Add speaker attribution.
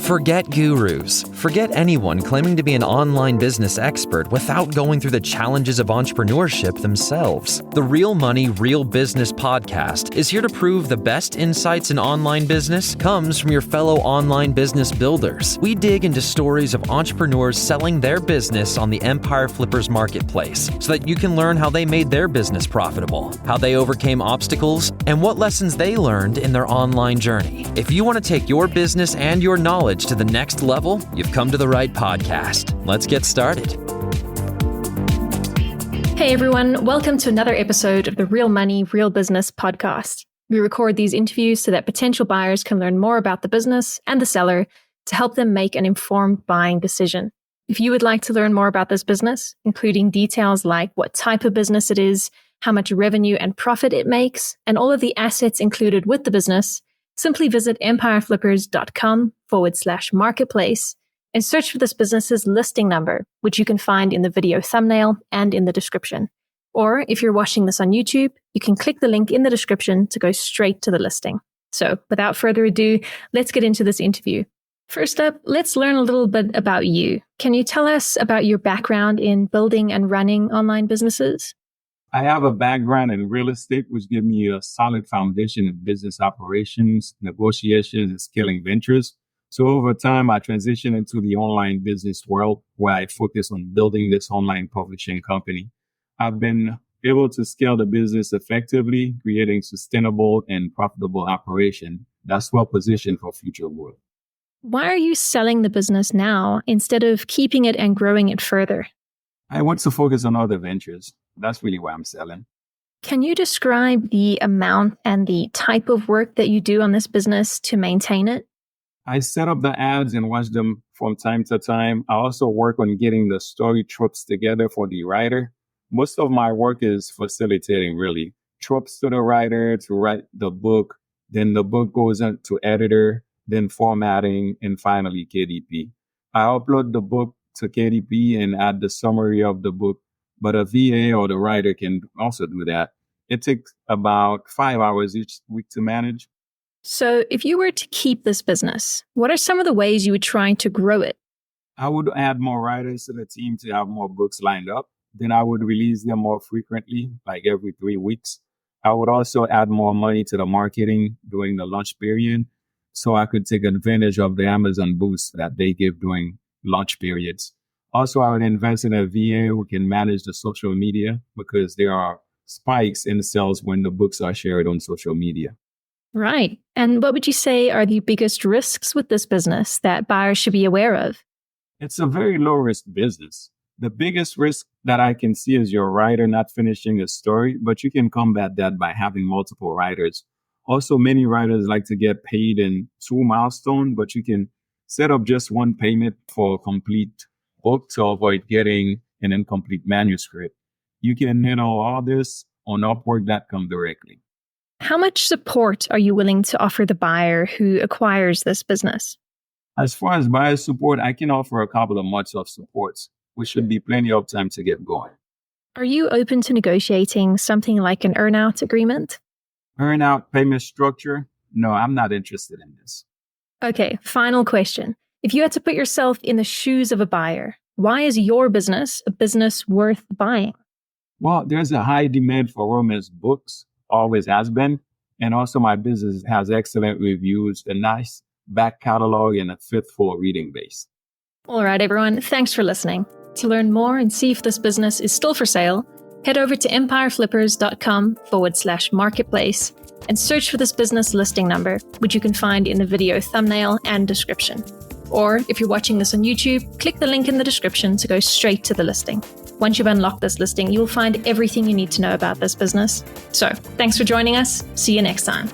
Speaker 1: Forget gurus. Forget anyone claiming to be an online business expert without going through the challenges of entrepreneurship themselves. The Real Money, Real Business podcast is here to prove the best insights in online business comes from your fellow online business builders. We dig into stories of entrepreneurs selling their business on the Empire Flippers marketplace so that you can learn how they made their business profitable, how they overcame obstacles, and what lessons they learned in their online journey. If you want to take your business and your knowledge to the next level, you've come to the right podcast. Let's get started.
Speaker 2: Hey everyone, welcome to another episode of the Real Money, Real Business podcast. We record these interviews so that potential buyers can learn more about the business and the seller to help them make an informed buying decision. If you would like to learn more about this business, including details like what type of business it is, how much revenue and profit it makes, and all of the assets included with the business, simply visit empireflippers.com/marketplace and search for this business's listing number, which you can find in the video thumbnail and in the description. Or if you're watching this on YouTube, you can click the link in the description to go straight to the listing. So without further ado, let's get into this interview. First up, let's learn a little bit about you. Can you tell us about your background in building and running online businesses?
Speaker 3: I have a background in real estate, which gives me a solid foundation in business operations, negotiations, and scaling ventures. So over time, I transitioned into the online business world where I focus on building this online publishing company. I've been able to scale the business effectively, creating sustainable and profitable operation that's well positioned for future growth.
Speaker 2: Why are you selling the business now instead of keeping it and growing it further?
Speaker 3: I want to focus on other ventures. That's really why I'm selling.
Speaker 2: Can you describe the amount and the type of work that you do on this business to maintain it?
Speaker 3: I set up the ads and watch them from time to time. I also work on getting the story tropes together for the writer. Most of my work is facilitating, really. Tropes to the writer to write the book. Then the book goes into editor, then formatting, and finally KDP. I upload the book to KDP and add the summary of the book, but a VA or the writer can also do that. It takes about 5 hours each week to manage.
Speaker 2: So if you were to keep this business, what are some of the ways you would try to grow it?
Speaker 3: I would add more writers to the team to have more books lined up. Then I would release them more frequently, like every 3 weeks. I would also add more money to the marketing during the launch period so I could take advantage of the Amazon boost that they give during launch periods. Also, I would invest in a VA who can manage the social media because there are spikes in sales when the books are shared on social media.
Speaker 2: Right. And what would you say are the biggest risks with this business that buyers should be aware of?
Speaker 3: It's a very low risk business. The biggest risk that I can see is your writer not finishing a story, but you can combat that by having multiple writers. Also, many writers like to get paid in 2 milestones, but you can set up just one payment for a complete book to avoid getting an incomplete manuscript. You can handle all this on Upwork.com directly.
Speaker 2: How much support are you willing to offer the buyer who acquires this business?
Speaker 3: As far as buyer support, I can offer a couple of months of support, which should be plenty of time to get going.
Speaker 2: Are you open to negotiating something like an earn-out agreement?
Speaker 3: Earn-out payment structure? No, I'm not interested in this.
Speaker 2: Okay, final question. If you had to put yourself in the shoes of a buyer, why is your business a business worth buying?
Speaker 3: Well, there's a high demand for romance books, always has been. And also my business has excellent reviews, a nice back catalog, and a faithful reading base.
Speaker 2: All right, everyone. Thanks for listening. To learn more and see if this business is still for sale, head over to empireflippers.com/marketplace and search for this business listing number, which you can find in the video thumbnail and description. Or if you're watching this on YouTube, click the link in the description to go straight to the listing. Once you've unlocked this listing, you'll find everything you need to know about this business. So, thanks for joining us. See you next time.